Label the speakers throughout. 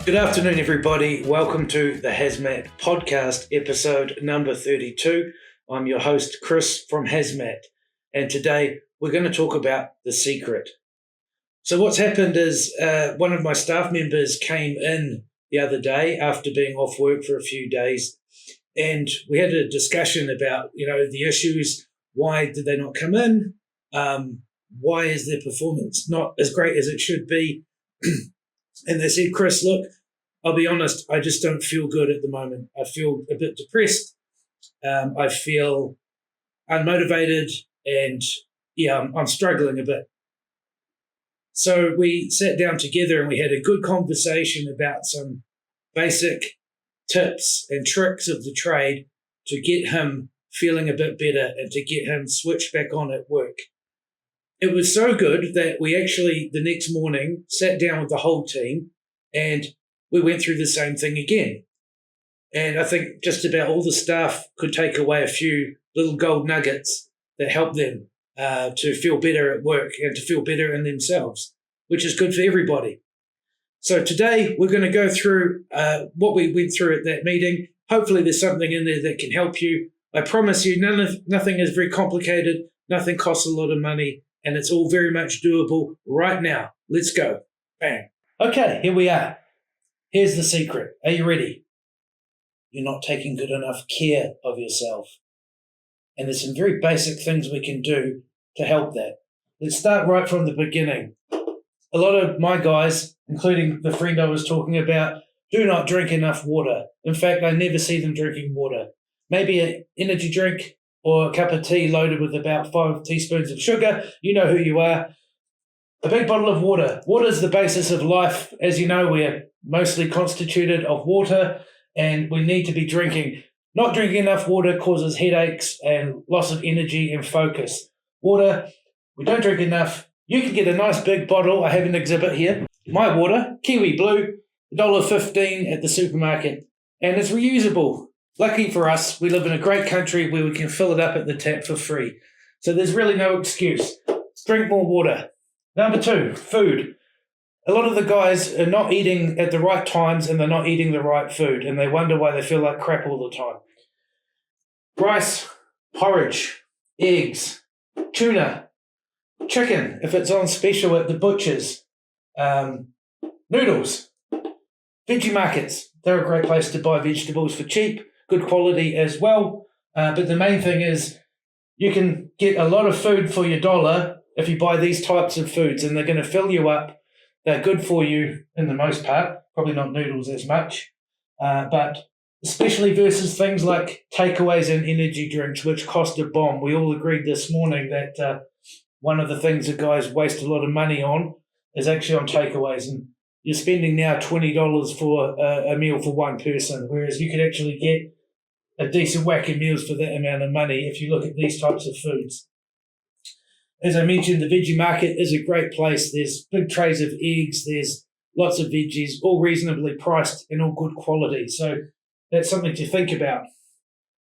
Speaker 1: Good afternoon, everybody. Welcome to the HazMat podcast, episode number 32. I'm your host, Chris from HazMat, and today we're going to talk about the secret. So what's happened is one of my staff members came in the other day after being off work for a few days, and we had a discussion about, the issues. Why did they not come in? Why is their performance not as great as it should be? And they said, Chris, look, I'll be honest, I just don't feel good at the moment. I feel a bit depressed. I feel unmotivated and, I'm struggling a bit. So we sat down together and we had a good conversation about some basic tips and tricks of the trade to get him feeling a bit better and to get him switched back on at work. It was so good that we actually, the next morning, sat down with the whole team and we went through the same thing again. And I think just about all the staff could take away a few little gold nuggets that help them to feel better at work and to feel better in themselves, which is good for everybody. So today we're going to go through what we went through at that meeting. Hopefully there's something in there that can help you. I promise you nothing is very complicated. Nothing costs a lot of money. And it's all very much doable right now. Let's go. Bang. Okay, here we are. Here's the secret. Are you ready? You're not taking good enough care of yourself. And there's some very basic things we can do to help that. Let's start right from the beginning. A lot of my guys, including the friend I was talking about, do not drink enough water. In fact, I never see them drinking water. Maybe an energy drink or a cup of tea loaded with about 5 teaspoons of sugar. You know who you are. A big bottle of water. Water is the basis of life. As you know, we're mostly constituted of water, and we need to be drinking. Not drinking enough water causes headaches and loss of energy and focus. Water, we don't drink enough. You can get a nice big bottle. I have an exhibit here. My water, Kiwi Blue, $1.15 at the supermarket, and it's reusable. Lucky for us, we live in a great country where we can fill it up at the tap for free. So there's really no excuse. Drink more water. Number 2, food. A lot of the guys are not eating at the right times and they're not eating the right food, and they wonder why they feel like crap all the time. Rice, porridge, eggs, tuna, chicken if it's on special at the butcher's, noodles, veggie markets. They're a great place to buy vegetables for cheap. Good quality as well. But the main thing is you can get a lot of food for your dollar if you buy these types of foods, and they're going to fill you up. They're good for you in the most part, probably not noodles as much, but especially versus things like takeaways and energy drinks, which cost a bomb. We all agreed this morning that one of the things that guys waste a lot of money on is actually on takeaways, and you're spending now $20 for a meal for one person, whereas you could actually get a decent whack of meals for that amount of money if you look at these types of foods. As I mentioned, the veggie market is a great place. There's big trays of eggs, there's lots of veggies, all reasonably priced and all good quality. So that's something to think about.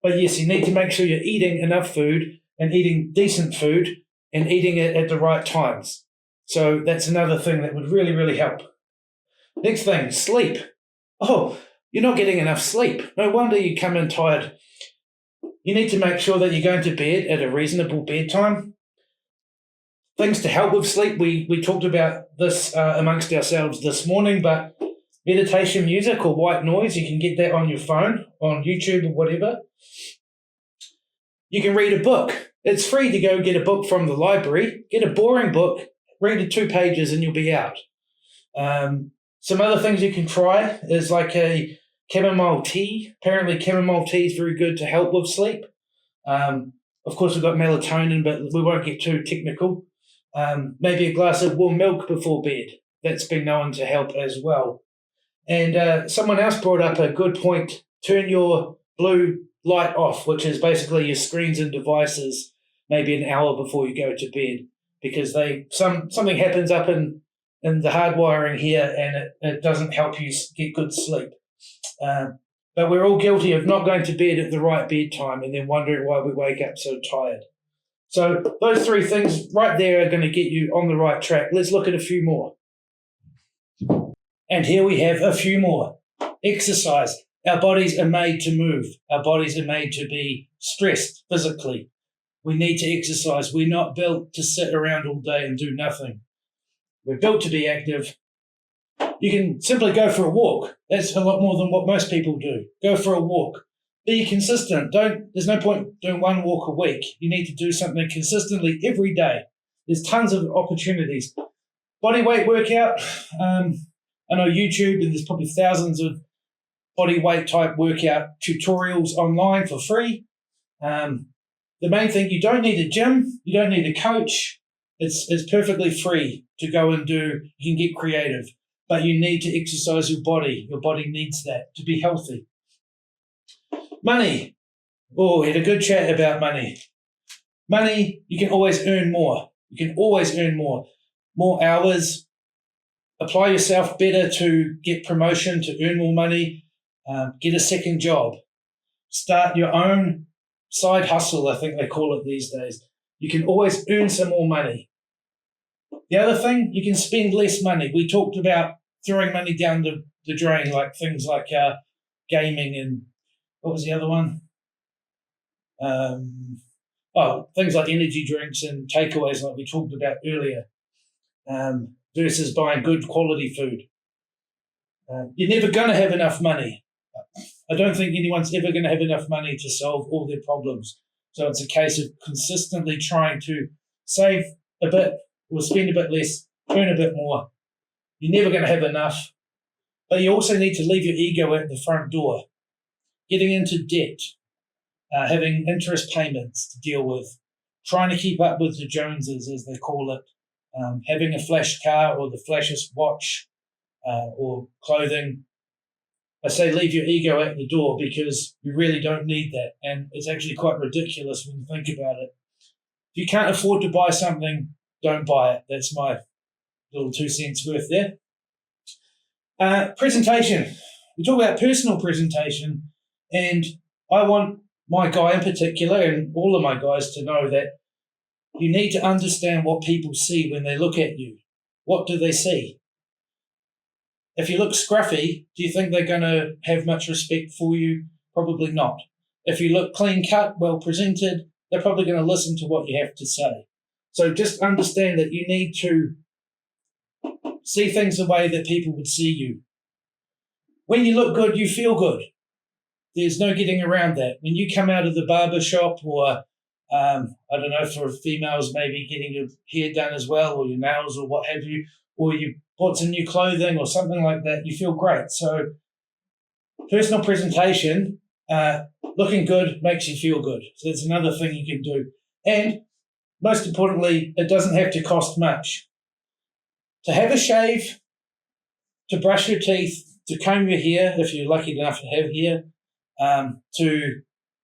Speaker 1: But yes, you need to make sure you're eating enough food and eating decent food and eating it at the right times. So that's another thing that would really, really help. Next thing, sleep. Oh, you're not getting enough sleep. No wonder you come in tired. You need to make sure that you're going to bed at a reasonable bedtime. Things to help with sleep, we talked about this amongst ourselves this morning, but meditation music or white noise, you can get that on your phone, on YouTube or whatever. You can read a book. It's free to go get a book from the library. Get a boring book, read it 2 pages and you'll be out. Some other things you can try is like a chamomile tea. Apparently chamomile tea is very good to help with sleep. Of course, we've got melatonin, but we won't get too technical. Maybe a glass of warm milk before bed. That's been known to help as well. And someone else brought up a good point. Turn your blue light off, which is basically your screens and devices, maybe an hour before you go to bed, because something happens up in the hardwiring here, and it doesn't help you get good sleep. But we're all guilty of not going to bed at the right bedtime and then wondering why we wake up so tired. So those 3 things right there are going to get you on the right track. Let's look at a few more. And here we have a few more. Exercise. Our bodies are made to move. Our bodies are made to be stressed physically. We need to exercise. We're not built to sit around all day and do nothing. We're built to be active. You can simply go for a walk. That's a lot more than what most people do. Go for a walk. Be consistent. There's no point doing one walk a week. You need to do something consistently every day. There's tons of opportunities. Body weight workout. I know YouTube, and there's probably thousands of body weight type workout tutorials online for free. The main thing, you don't need a gym. You don't need a coach. It's perfectly free to go and do. You can get creative, but you need to exercise your body. Your body needs that to be healthy. Money. Oh, we had a good chat about money. Money, you can always earn more. You can always earn more. More hours. Apply yourself better to get promotion, to earn more money. Get a second job. Start your own side hustle, I think they call it these days. You can always earn some more money. The other thing, you can spend less money. We talked about throwing money down the drain, like things like gaming and what was the other one? Things like energy drinks and takeaways like we talked about earlier, versus buying good quality food. You're never going to have enough money. I don't think anyone's ever going to have enough money to solve all their problems. So it's a case of consistently trying to save a bit or spend a bit less, earn a bit more. You're never going to have enough. But you also need to leave your ego at the front door. Getting into debt, having interest payments to deal with, trying to keep up with the Joneses, as they call it, having a flash car or the flashest watch or clothing. I say leave your ego at the door because you really don't need that. And it's actually quite ridiculous when you think about it. If you can't afford to buy something, don't buy it. That's my little 2 cents worth there. Presentation. We talk about personal presentation, and I want my guy in particular and all of my guys to know that you need to understand what people see when they look at you. What do they see? If you look scruffy, do you think they're going to have much respect for you? Probably not. If you look clean cut, well presented, they're probably going to listen to what you have to say. So just understand that you need to see things the way that people would see you. When you look good, you feel good. There's no getting around that. When you come out of the barber shop or, I don't know, for females, maybe getting your hair done as well or your nails or what have you, or you bought some new clothing or something like that, you feel great. So personal presentation, looking good makes you feel good. So that's another thing you can do. And most importantly, it doesn't have to cost much. To have a shave, to brush your teeth, to comb your hair, if you're lucky enough to have hair, to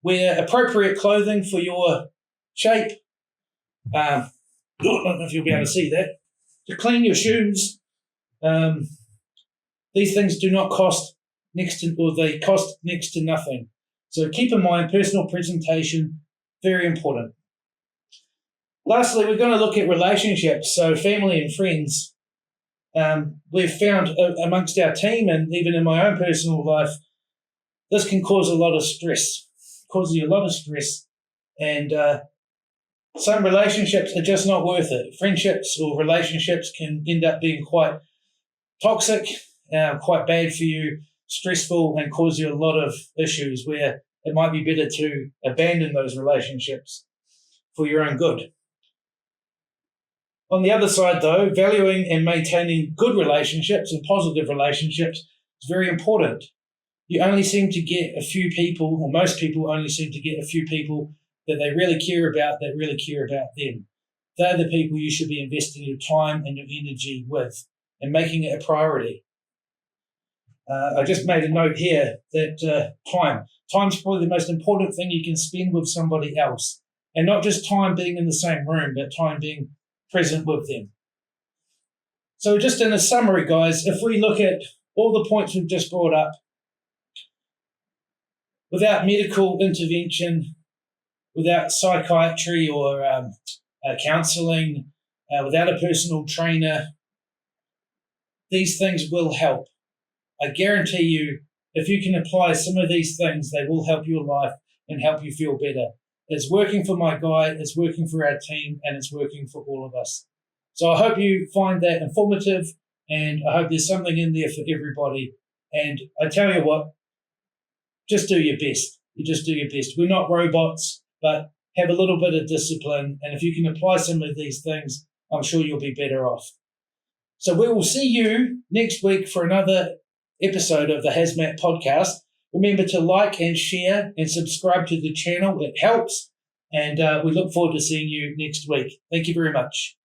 Speaker 1: wear appropriate clothing for your shape. I don't know if you'll be able to see that. To clean your shoes. These things do not cost they cost next to nothing. So keep in mind, personal presentation, very important. Lastly, we're going to look at relationships, so family and friends. We've found amongst our team and even in my own personal life, this can cause a lot of stress, causes you a lot of stress. And some relationships are just not worth it. Friendships or relationships can end up being quite toxic, quite bad for you, stressful, and cause you a lot of issues where it might be better to abandon those relationships for your own good. On the other side, though, valuing and maintaining good relationships and positive relationships is very important. You only seem to get a few people, or most people only seem to get a few people that they really care about, that really care about them. They're the people you should be investing your time and your energy with and making it a priority. I just made a note here that time's probably the most important thing you can spend with somebody else. And not just time being in the same room, but time being present with them. So just in a summary, guys, if we look at all the points we've just brought up, without medical intervention, without psychiatry or counselling, without a personal trainer, these things will help. I guarantee you, if you can apply some of these things, they will help your life and help you feel better. It's working for my guy, it's working for our team, and it's working for all of us. So I hope you find that informative, and I hope there's something in there for everybody. And I tell you what, just do your best. You just do your best. We're not robots, but have a little bit of discipline. And if you can apply some of these things, I'm sure you'll be better off. So we will see you next week for another episode of the HazMat podcast. Remember to like and share and subscribe to the channel. It helps. And we look forward to seeing you next week. Thank you very much.